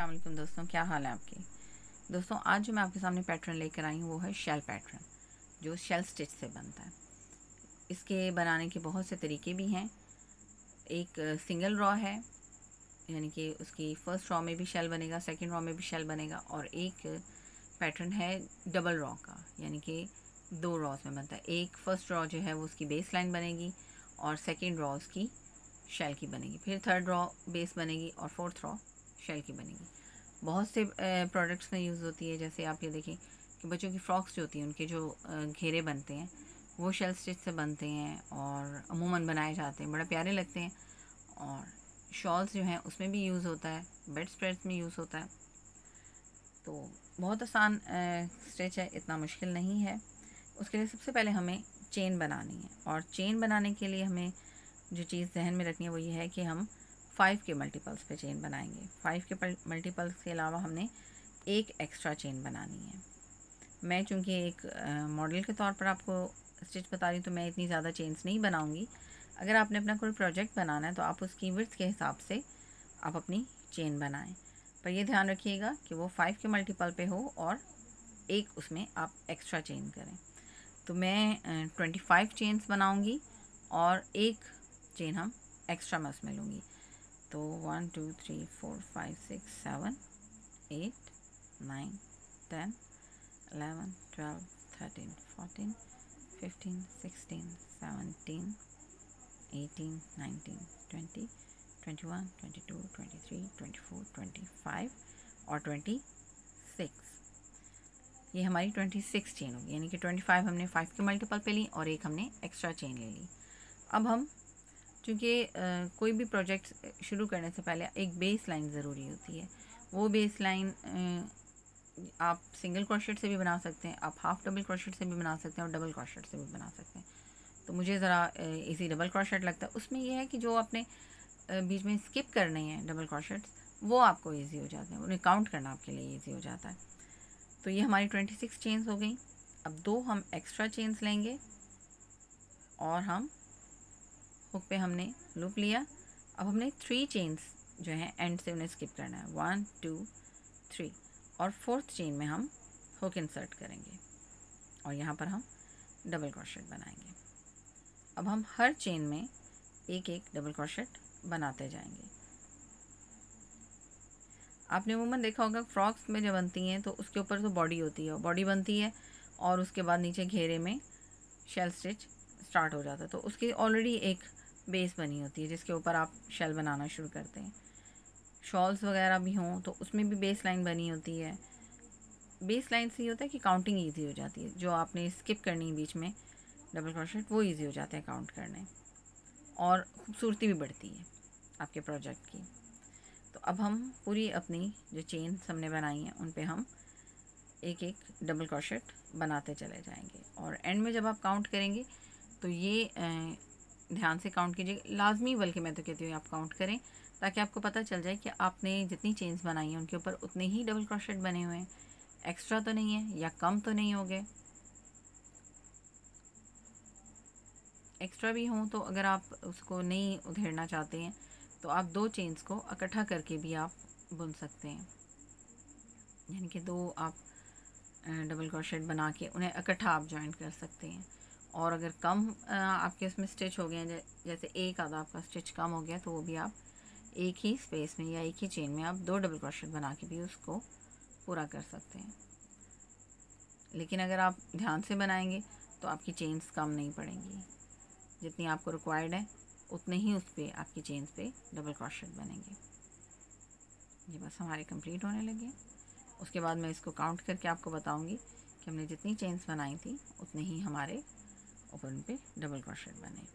अस्सलाम वालेकुम दोस्तों, क्या हाल है आपके। दोस्तों आज जो मैं आपके सामने पैटर्न लेकर आई हूँ वो है शेल पैटर्न, जो शेल स्टिच से बनता है। इसके बनाने के बहुत से तरीके भी हैं। एक सिंगल रॉ है, यानी कि उसकी फर्स्ट रॉ में भी शेल बनेगा, सेकंड रॉ में भी शेल बनेगा। और एक पैटर्न है डबल रॉ का, यानी कि दो रॉस में बनता है। एक फर्स्ट रॉ जो है वो उसकी बेस लाइन बनेगी और सेकेंड रॉ उसकी शेल की बनेगी, फिर थर्ड रॉ बेस बनेगी और फोर्थ रॉ शेल की बनेगी। बहुत से प्रोडक्ट्स में यूज़ होती है। जैसे आप ये देखें कि बच्चों की फ्रॉक्स जो होती हैं उनके जो घेरे बनते हैं वो शेल स्टिच से बनते हैं और अमूमन बनाए जाते हैं, बड़ा प्यारे लगते हैं। और शॉल्स जो हैं उसमें भी यूज़ होता है, बेड स्प्रेड्स में यूज़ होता है। तो बहुत आसान स्टिच है, इतना मुश्किल नहीं है। उसके लिए सबसे पहले हमें चेन बनानी है, और चेन बनाने के लिए हमें जो चीज़ जहन में रखनी है वो ये है कि हम 5 के मल्टीपल्स पे चेन बनाएंगे। 5 के मल्टीपल्स के अलावा हमने एक एक्स्ट्रा चेन बनानी है। मैं चूँकि एक मॉडल के तौर पर आपको स्टिच बता रही हूँ तो मैं इतनी ज़्यादा चेन्स नहीं बनाऊँगी। अगर आपने अपना कोई प्रोजेक्ट बनाना है तो आप उसकी विड्थ के हिसाब से आप अपनी चेन बनाएं, पर यह ध्यान रखिएगा कि वो 5 के मल्टीपल पे हो और एक उसमें आप एक्स्ट्रा चेन करें। तो मैं 25 चेन्स बनाऊँगी और एक चेन हम एक्स्ट्रा मैं उसमें लूँगी। तो 1 2 3 4 5 6 7 8 9 10 11 12 13 14 15 16 17 18 19 20 21 22 23 24 25 और 26। ये हमारी 26 चेन होगी, यानी कि 25 हमने 5 के मल्टीपल पे ली और एक हमने एक्स्ट्रा चेन ले ली। अब हम चूँकि कोई भी प्रोजेक्ट शुरू करने से पहले एक बेस लाइन ज़रूरी होती है। वो बेस लाइन आप सिंगल क्रोशेट से भी बना सकते हैं, आप हाफ डबल क्रोशेट से भी बना सकते हैं और डबल क्रोशेट से भी बना सकते हैं। तो मुझे ज़रा इजी डबल क्रोशेट लगता है। उसमें यह है कि जो आपने बीच में स्किप करने हैं डबल क्रोशेट्स, वो आपको ईजी हो जाते हैं, उन्हें काउंट करना आपके लिए ईजी हो जाता है। तो ये हमारी 26 चेन्स हो गई। अब दो हम एक्स्ट्रा चेन्स लेंगे और हम हुक पे हमने लूप लिया। अब हमने 3 चेन्स जो हैं एंड से उन्हें स्किप करना है, 1 2 3, और फोर्थ चेन में हम हुक इंसर्ट करेंगे और यहाँ पर हम डबल क्रोशेट बनाएंगे। अब हम हर चेन में एक एक डबल क्रोशेट बनाते जाएंगे। आपने अमूमन देखा होगा फ्रॉक्स में जब बनती हैं तो उसके ऊपर तो बॉडी होती है, बॉडी बनती है और उसके बाद नीचे घेरे में शेल स्टिच स्टार्ट हो जाता है। तो उसकी ऑलरेडी एक बेस बनी होती है जिसके ऊपर आप शेल बनाना शुरू करते हैं। शॉल्स वगैरह भी हों तो उसमें भी बेस लाइन बनी होती है। बेस लाइन से ये होता है कि काउंटिंग ईजी हो जाती है, जो आपने स्किप करनी बीच में डबल क्रोशेट वो ईजी हो जाते हैं काउंट करने, और खूबसूरती भी बढ़ती है आपके प्रोजेक्ट की। तो अब हम पूरी अपनी जो चेन हमने बनाई हैं उन पे हम एक एक डबल क्रोशेट बनाते चले जाएंगे। और एंड में जब आप काउंट करेंगे तो ये ध्यान से काउंट कीजिए, लाजमी, बल्कि मैं तो कहती हूँ आप काउंट करें ताकि आपको पता चल जाए कि आपने जितनी चेन्स बनाई हैं उनके ऊपर उतने ही डबल क्रोशेट बने हुए हैं, एक्स्ट्रा तो नहीं है या कम तो नहीं हो गए। एक्स्ट्रा भी हों तो अगर आप उसको नहीं उधेड़ना चाहते हैं तो आप 2 चेन्स को इकट्ठा करके भी आप बुन सकते हैं, यानी कि 2 आप डबल क्रोशेट बना के उन्हें इकट्ठा आप जॉइन कर सकते हैं। और अगर कम आपके उसमें स्टिच हो गए हैं, जैसे एक आधा आपका स्टिच कम हो गया, तो वो भी आप एक ही स्पेस में या एक ही चेन में आप 2 डबल क्रोशेट बना के भी उसको पूरा कर सकते हैं। लेकिन अगर आप ध्यान से बनाएंगे तो आपकी चेन्स कम नहीं पड़ेंगी, जितनी आपको रिक्वायर्ड है उतने ही उस पर आपकी चेन्स पे डबल क्रोशेट बनेंगे। ये बस हमारे कंप्लीट होने लगे। उसके बाद मैं इसको काउंट करके आपको बताऊंगी कि हमने जितनी चेन्स बनाई थी उतने ही हमारे ऊपर उन पे डबल क्रोशेट बने।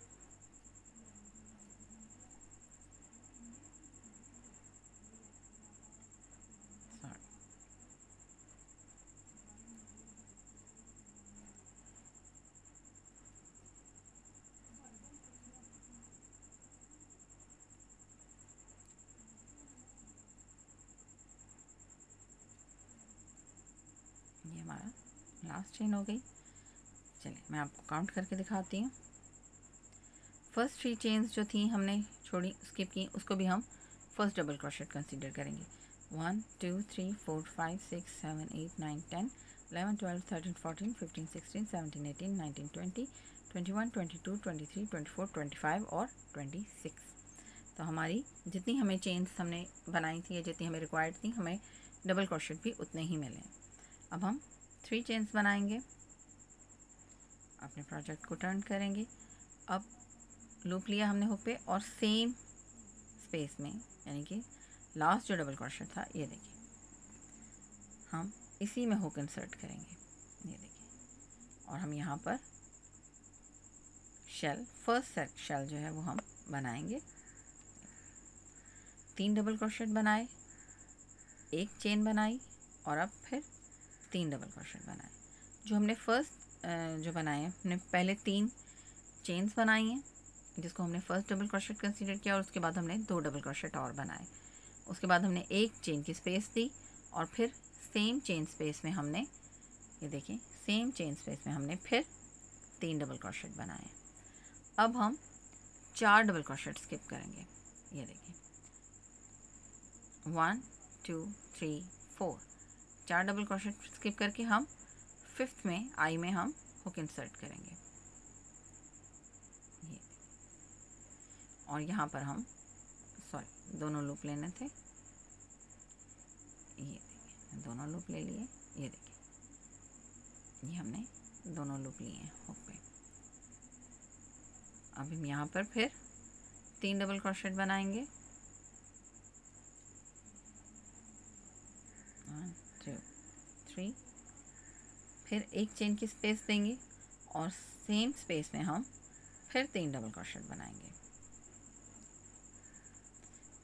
ये हमारा लास्ट चेन हो गई। चलिए मैं आपको काउंट करके दिखाती हूँ। फर्स्ट 3 चेन्स जो थी हमने छोड़ी, स्किप की, उसको भी हम फर्स्ट डबल क्रोशेट कंसीडर करेंगे। 1 2 3 4 5 6 7 8 9 10 11 12 13 14 15 16 17 18 19 20 21 22 23 24 25 और 26। तो हमारी जितनी हमें चेन्स हमने बनाई थी या जितनी हमें रिक्वायर्ड थी, हमें डबल क्रोशेट भी उतने ही मिले। अब हम 3 चेन्स बनाएंगे, अपने प्रोजेक्ट को टर्न करेंगे। अब लूप लिया हमने हुक पे और सेम स्पेस में, यानी कि लास्ट जो डबल क्रोशेट था, ये देखिए हम इसी में हुक इंसर्ट करेंगे, ये देखिए। और हम यहाँ पर शेल, फर्स्ट शेल जो है वो हम बनाएंगे। 3 डबल क्रोशेट बनाए, एक चेन बनाई और अब फिर 3 डबल क्रोशेट बनाए। जो हमने फर्स्ट जो बनाए, हमने पहले 3 चेन्स बनाई हैं, जिसको हमने फर्स्ट डबल क्रोशेट कंसीडर किया, और उसके बाद हमने 2 डबल क्रोशेट और बनाए। उसके बाद हमने एक चेन की स्पेस दी और फिर सेम चेन स्पेस में हमने, ये देखिए, सेम चेन स्पेस में हमने फिर 3 डबल क्रोशेट बनाए। अब हम 4 डबल क्रोशेट स्किप करेंगे, ये देखिए 1 2 3 4, 4 डबल क्रोशेट स्किप करके हम 5th में आई में हम हुक इंसर्ट करेंगे, ये। और यहाँ पर हम दोनों लूप लेने थे, ये देखिए दोनों लूप ले लिए, ये देखिए ये हमने दोनों लूप लिए हैं हुक पे। अब हम यहाँ पर फिर 3 डबल क्रोशेट बनाएंगे, 1 2 3, फिर एक चेन की स्पेस देंगे और सेम स्पेस में हम फिर 3 डबल क्रोशेट बनाएंगे।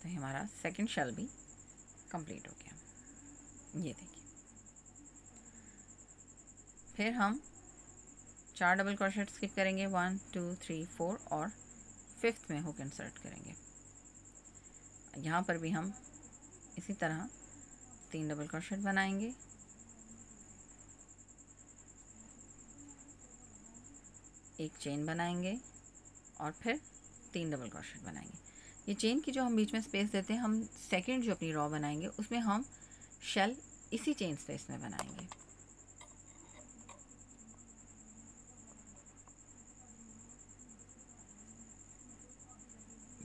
तो हमारा सेकंड शेल भी कंप्लीट हो गया, ये देखिए। फिर हम 4 डबल क्रोशेट स्किप करेंगे, 1 2 3 4, और 5th में हुक इंसर्ट करेंगे। यहाँ पर भी हम इसी तरह 3 डबल क्रोशेट बनाएंगे, एक चेन बनाएंगे और फिर 3 डबल क्रोशेट बनाएंगे। ये चेन की जो हम बीच में स्पेस देते हैं, हम सेकंड जो अपनी रॉ बनाएंगे उसमें हम शेल इसी चेन स्पेस में बनाएंगे।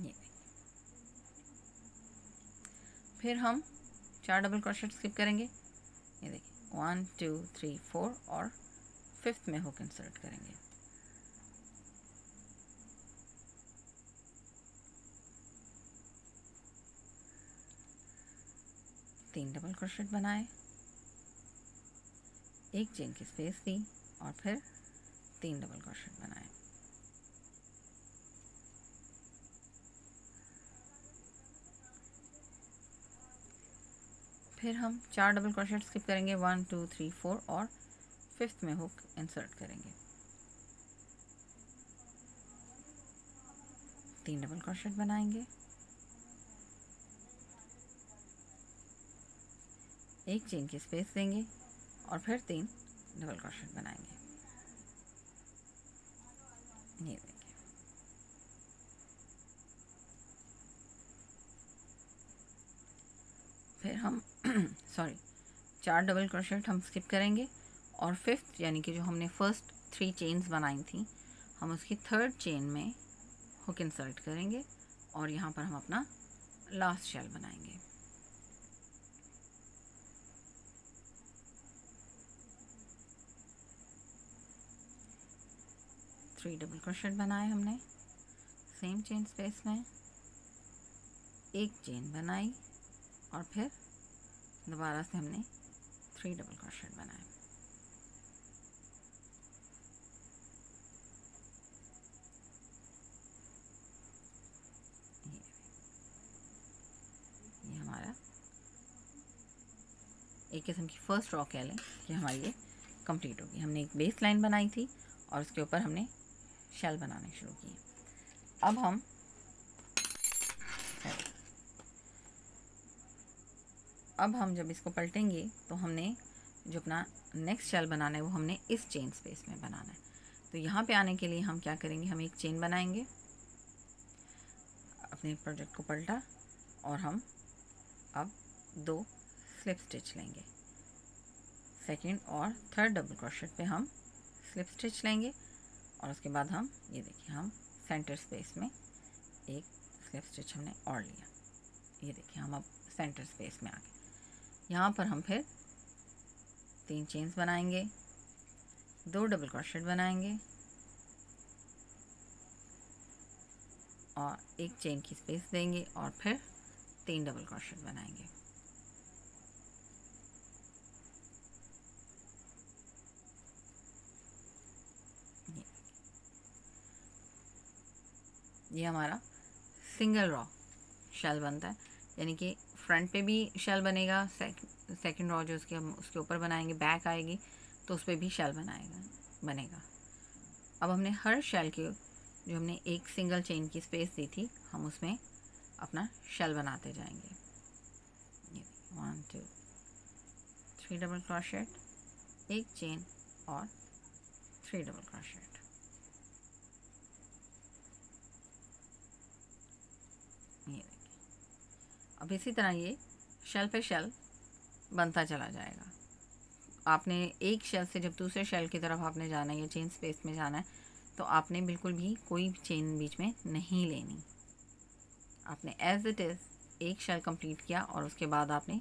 ये फिर हम 4 डबल क्रोशेट स्किप करेंगे, ये देखिए 1 2 3 4, और 5th में हुक इंसर्ट करेंगे। तीन डबल क्रोशेट बनाए, एक चेन की स्पेस दी और फिर 3 डबल क्रोशेट बनाए। फिर हम 4 डबल क्रोशेट स्किप करेंगे, 1 2 3 4, और 5th में हुक इंसर्ट करेंगे। 3 डबल क्रोशेट बनाएंगे, एक चेन की स्पेस देंगे और फिर 3 डबल क्रोशेट बनाएंगे, ये देखिए। फिर हम 4 डबल क्रोशेट हम स्किप करेंगे और 5th, यानी कि जो हमने फर्स्ट 3 चेन्स बनाई थी, हम उसकी 3rd चेन में हुक इंसर्ट करेंगे और यहाँ पर हम अपना लास्ट शेल बनाएंगे। थ्री डबल क्रोशेट बनाए हमने सेम चेन स्पेस में, एक चेन बनाई और फिर दोबारा से हमने 3 डबल क्रोशेट बनाए। ये हमारा एक किस्म की फर्स्ट रॉ कह लें कि हमारी ये कंप्लीट होगी। हमने एक बेस लाइन बनाई थी और उसके ऊपर हमने शेल बनाने शुरू किए। अब हम जब इसको पलटेंगे तो हमने जो अपना नेक्स्ट शेल बनाना है वो हमने इस चेन स्पेस में बनाना है। तो यहाँ पे आने के लिए हम क्या करेंगे, हम एक चेन बनाएंगे, अपने प्रोजेक्ट को पलटा और हम अब 2 स्लिप स्टिच लेंगे। सेकंड और थर्ड डबल क्रोशेट पे हम स्लिप स्टिच लेंगे और उसके बाद हम ये देखिए हम सेंटर स्पेस में एक स्लिप स्टिच हमने और लिया। ये देखिए हम अब सेंटर स्पेस में आ गए। यहाँ पर हम फिर 3 चेन्स बनाएंगे, 2 डबल क्रोशेट बनाएंगे और एक चेन की स्पेस देंगे और फिर 3 डबल क्रोशेट बनाएंगे। ये हमारा सिंगल रॉ शेल बनता है, यानी कि फ्रंट पे भी शेल बनेगा, सेकंड रॉ जो उसके ऊपर बनाएंगे, बैक आएगी तो उस पर भी शेल बनेगा। अब हमने हर शेल के जो हमने एक सिंगल चेन की स्पेस दी थी हम उसमें अपना शेल बनाते जाएंगे। ये 1 2 3 डबल क्रोशेट, एक चेन और 3 डबल क्रोशेट। ये देखिए अब इसी तरह ये शेल पे शेल बनता चला जाएगा। आपने एक शेल से जब दूसरे शेल की तरफ आपने जाना है या चेन स्पेस में जाना है तो आपने बिल्कुल भी कोई चेन बीच में नहीं लेनी। आपने एज इट इज़ एक शेल कंप्लीट किया और उसके बाद आपने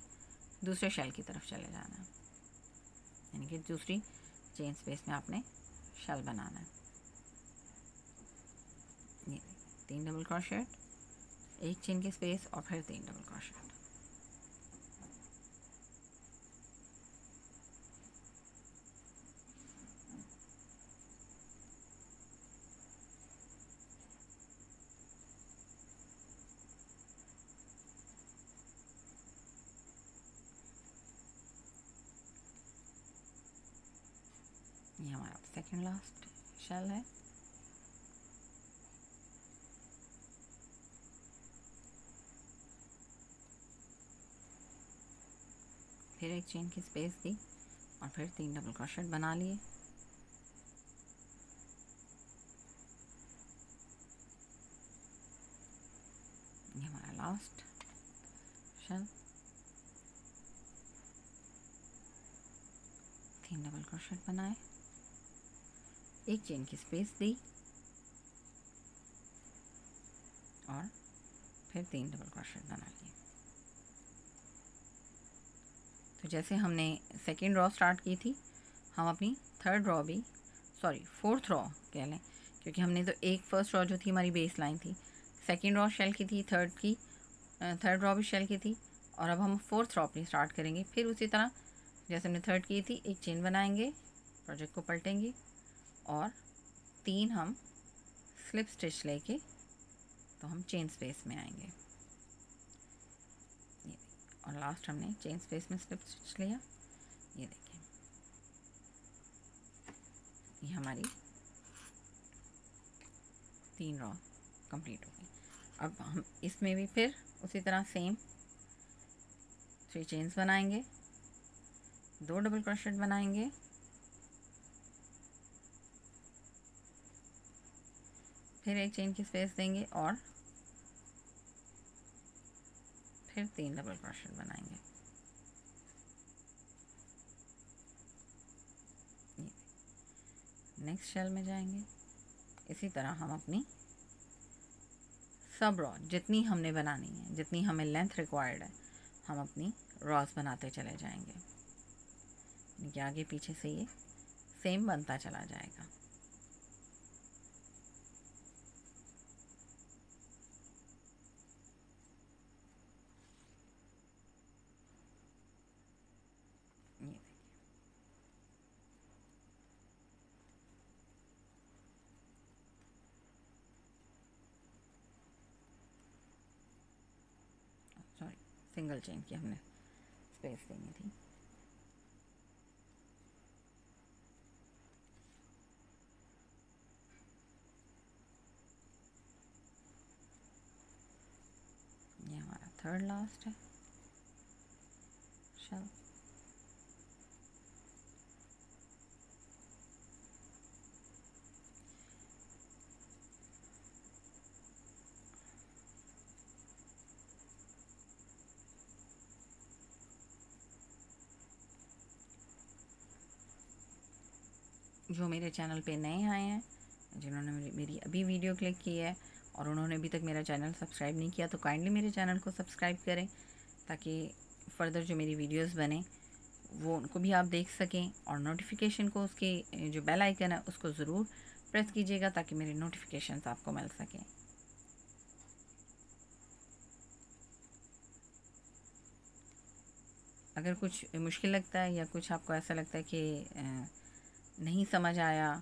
दूसरे शेल की तरफ चले जाना है, यानी कि दूसरी चेन स्पेस में आपने शेल बनाना है। ये 3 डबल क्रोशेट, एक चेन की स्पेस और फिर 3 डबल क्रोशेट। ये हमारा सेकंड लास्ट शेल है। फिर एक चेन की स्पेस दी और फिर 3 डबल क्रोशेट बना लिए। ये हमारा लास्ट शेल, 3 डबल क्रोशेट बनाए, एक चेन की स्पेस दी और फिर 3 डबल क्रोशेट बना लिए। तो जैसे हमने सेकेंड रॉ स्टार्ट की थी, हम अपनी फोर्थ रॉ कह लें, क्योंकि हमने तो एक फर्स्ट रॉ जो थी हमारी बेस लाइन थी, सेकेंड रॉ शेल की थी, थर्ड रॉ भी शेल की थी, और अब हम फोर्थ रॉ अपनी स्टार्ट करेंगे। फिर उसी तरह जैसे हमने थर्ड की थी, एक चेन बनाएंगे, प्रोजेक्ट को पलटेंगे और 3 हम स्लिप स्टिच लेके तो हम चेन स्पेस में आएंगे। ये और लास्ट हमने चेन स्पेस में स्लिप स्टिच लिया। ये देखिए ये हमारी 3 रॉ कंप्लीट हो गई। अब हम इसमें भी फिर उसी तरह सेम 3 चेन्स बनाएंगे, 2 डबल क्रोशेट बनाएंगे, फिर एक चेन की स्पेस देंगे और फिर 3 डबल क्रोशेट बनाएंगे। नेक्स्ट शेल में जाएंगे। इसी तरह हम अपनी सब रॉ जितनी हमने बनानी है, जितनी हमें लेंथ रिक्वायर्ड है, हम अपनी रॉस बनाते चले जाएंगे। यानी आगे पीछे से ये सेम बनता चला जाएगा। ये देखिए सॉरी, सिंगल चेन की हमने स्पेस देनी थी। ये हमारा थर्ड लास्ट है शेल। जो मेरे चैनल पे नए आए हैं, जिन्होंने मेरी अभी वीडियो क्लिक की है और उन्होंने अभी तक मेरा चैनल सब्सक्राइब नहीं किया, तो काइंडली मेरे चैनल को सब्सक्राइब करें ताकि फ़र्दर जो मेरी वीडियोस बने वो उनको भी आप देख सकें। और नोटिफिकेशन को, उसकी जो बेल आइकन है उसको ज़रूर प्रेस कीजिएगा ताकि मेरे नोटिफिकेशंस आपको मिल सकें। अगर कुछ मुश्किल लगता है या कुछ आपको ऐसा लगता है कि नहीं समझ आया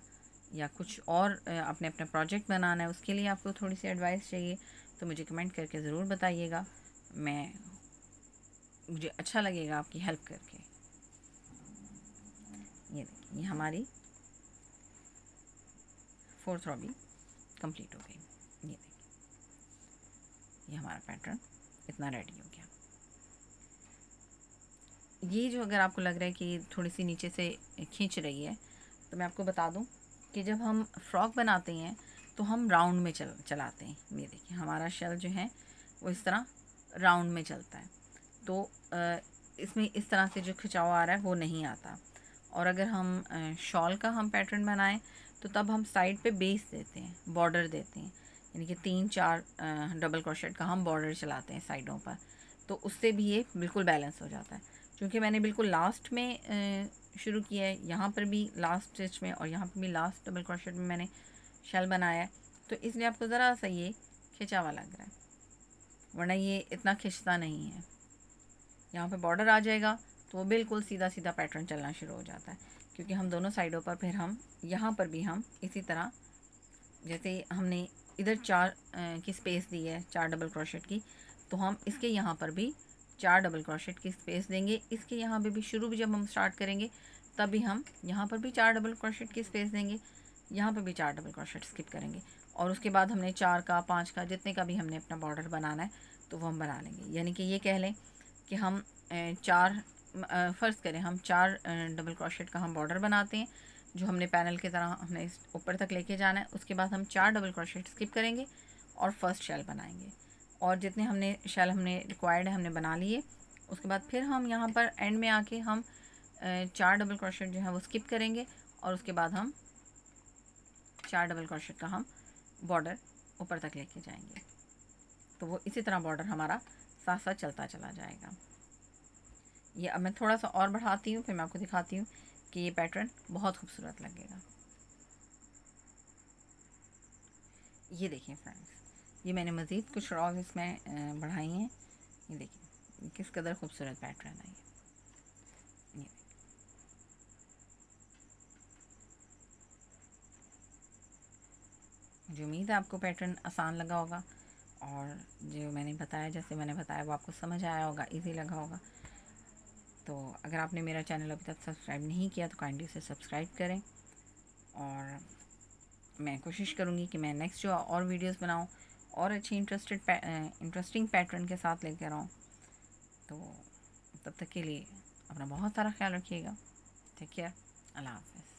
या कुछ और आपने अपना प्रोजेक्ट बनाना है, उसके लिए आपको थोड़ी सी एडवाइस चाहिए, तो मुझे कमेंट करके ज़रूर बताइएगा। मुझे अच्छा लगेगा आपकी हेल्प करके। ये देखिए, ये हमारी 4th रो भी कंप्लीट हो गई। ये देखिए, ये हमारा पैटर्न इतना रेडी हो गया। ये जो अगर आपको लग रहा है कि थोड़ी सी नीचे से खींच रही है, तो मैं आपको बता दूं कि जब हम फ्रॉक बनाते हैं तो हम राउंड में चलाते हैं। ये देखिए, हमारा शेल जो है वो इस तरह राउंड में चलता है, तो इसमें इस तरह से जो खिंचाव आ रहा है वो नहीं आता। और अगर हम शॉल का हम पैटर्न बनाएं तो तब हम साइड पे बेस देते हैं, बॉर्डर देते हैं, यानी कि 3-4 डबल क्रोशेट का हम बॉर्डर चलाते हैं साइडों पर, तो उससे भी ये बिल्कुल बैलेंस हो जाता है। क्योंकि मैंने बिल्कुल लास्ट में शुरू किया है, यहाँ पर भी लास्ट स्टिच में और यहाँ पर भी लास्ट डबल क्रोशेट में मैंने शेल बनाया है, तो इसलिए आपको ज़रा सा ये खिंचावा लग रहा है, वरना ये इतना खिंचता नहीं है। यहाँ पे बॉर्डर आ जाएगा तो वो बिल्कुल सीधा सीधा पैटर्न चलना शुरू हो जाता है, क्योंकि हम दोनों साइडों पर फिर हम यहाँ पर भी हम इसी तरह, जैसे हमने इधर 4 की स्पेस दी है 4 डबल क्रोशेट की, तो हम इसके यहाँ पर भी 4 डबल क्रोशेट की स्पेस देंगे। इसके यहाँ पे भी शुरू भी जब हम स्टार्ट करेंगे तब भी हम यहाँ पर भी 4 डबल क्रोशेट की स्पेस देंगे, यहाँ पर भी 4 डबल क्रोशेट स्किप करेंगे, और उसके बाद हमने 4 का 5 का जितने का भी हमने अपना बॉर्डर बनाना है तो वो हम बना लेंगे। यानी कि ये कह लें कि हम 4 फ़र्ज़ करें हम 4 डबल क्रोशेट का हम बॉर्डर बनाते हैं, जो हमने पैनल की तरह हमने ऊपर तक लेके जाना है। उसके बाद हम 4 डबल क्रोशेट स्किप करेंगे और फर्स्ट शेल बनाएंगे, और जितने हमने शेल हमने रिक्वायर्ड है हमने बना लिए। उसके बाद फिर हम यहाँ पर एंड में आके हम 4 डबल क्रोशेट जो है वो स्किप करेंगे, और उसके बाद हम 4 डबल क्रोशेट का हम बॉर्डर ऊपर तक लेके जाएंगे। तो वो इसी तरह बॉर्डर हमारा साथ साथ चलता चला जाएगा। ये अब मैं थोड़ा सा और बढ़ाती हूँ, फिर मैं आपको दिखाती हूँ कि ये पैटर्न बहुत खूबसूरत लगेगा। ये देखिए फ्रेंड्स, ये मैंने मज़ीद कुछ रॉज इसमें बढ़ाई हैं। ये देखिए किस कदर खूबसूरत पैटर्न है ये। मुझे उम्मीद है आपको पैटर्न आसान लगा होगा, और जो मैंने बताया, जैसे मैंने बताया, वो आपको समझ आया होगा, इजी लगा होगा। तो अगर आपने मेरा चैनल अभी तक सब्सक्राइब नहीं किया तो काइंडली से सब्सक्राइब करें, और मैं कोशिश करूँगी कि मैं नेक्स्ट जो और वीडियोस बनाऊँ और अच्छी इंटरेस्टिंग पैटर्न के साथ लेकर आऊँ। तो तब तक के लिए अपना बहुत सारा ख्याल रखिएगा। टेक केयर, अल्लाह हाफ़िज़।